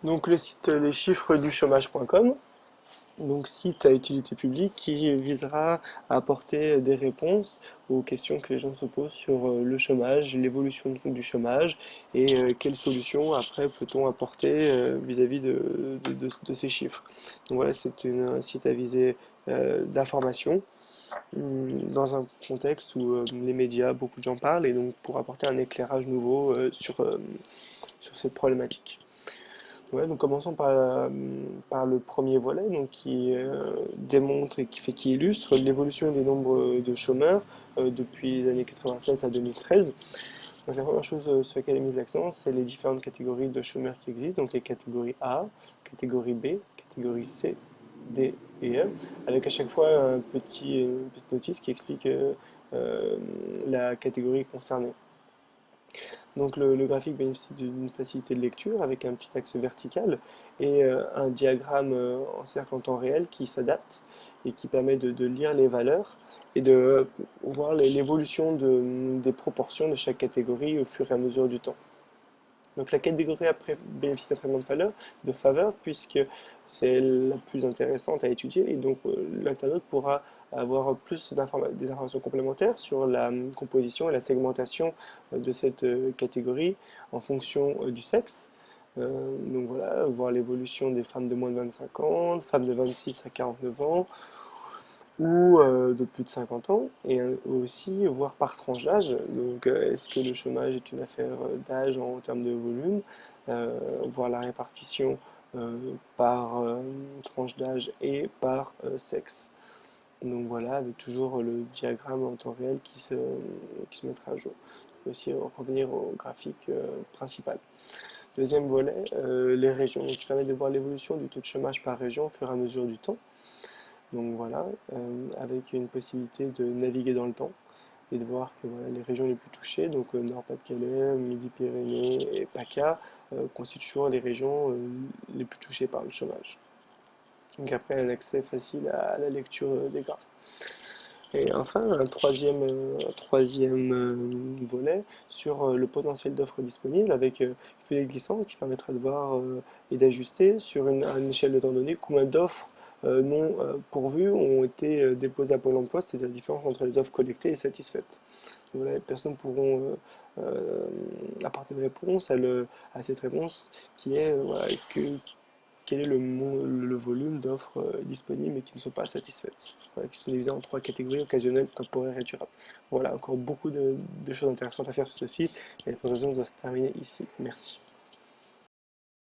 Donc le site leschiffresduchômage.com, donc site à utilité publique qui visera à apporter des réponses aux questions que les gens se posent sur le chômage, l'évolution du chômage et quelles solutions après peut-on apporter vis-à-vis de ces chiffres. Donc voilà, c'est un site à visée d'information dans un contexte où les médias, beaucoup de gens parlent et donc pour apporter un éclairage nouveau sur cette problématique. Ouais, donc commençons par le premier volet, donc qui démontre et qui illustre l'évolution des nombres de chômeurs depuis les années 96 à 2013. Donc la première chose sur laquelle est mise l'accent, c'est les différentes catégories de chômeurs qui existent, donc les catégories A, catégorie B, catégorie C, D et E, avec à chaque fois une petite notice qui explique euh, la catégorie concernée. Donc le graphique bénéficie d'une facilité de lecture avec un petit axe vertical et un diagramme en cercle en temps réel qui s'adapte et qui permet de lire les valeurs et de voir l'évolution des proportions de chaque catégorie au fur et à mesure du temps. Donc la catégorie après bénéficie d'un traitement de faveur puisque c'est la plus intéressante à étudier et donc l'internaute pourra avoir des informations complémentaires sur la composition et la segmentation de cette catégorie en fonction du sexe. Donc voilà, voir l'évolution des femmes de moins de 25 ans, femmes de 26 à 49 ans, ou de plus de 50 ans, et aussi voir par tranche d'âge. Donc, est-ce que le chômage est une affaire d'âge en termes de volume, voir la répartition par tranche d'âge et par sexe. Donc voilà, avec toujours le diagramme en temps réel qui se mettra à jour. On peut aussi revenir au graphique principal. Deuxième volet, les régions, qui permet de voir l'évolution du taux de chômage par région au fur et à mesure du temps. Donc voilà, avec une possibilité de naviguer dans le temps et de voir que voilà, les régions les plus touchées, donc Nord-Pas-de-Calais, Midi-Pyrénées et PACA, constituent toujours les régions les plus touchées par le chômage. Donc après, un accès facile à la lecture des graphes. Et enfin, un troisième volet sur le potentiel d'offres disponibles avec une fenêtre glissante qui permettra de voir et d'ajuster sur à une échelle de temps donné combien d'offres non pourvues ont été déposées à Pôle emploi, c'est-à-dire la différence entre les offres collectées et satisfaites. Donc voilà, les personnes pourront apporter une réponse à cette réponse qui est voilà, quel est le volume d'offres disponibles et qui ne sont pas satisfaites, voilà, qui sont divisées en trois catégories: occasionnelles, temporaires et durables. Voilà, encore beaucoup de choses intéressantes à faire sur ce site et la présentation doit se terminer ici. Merci.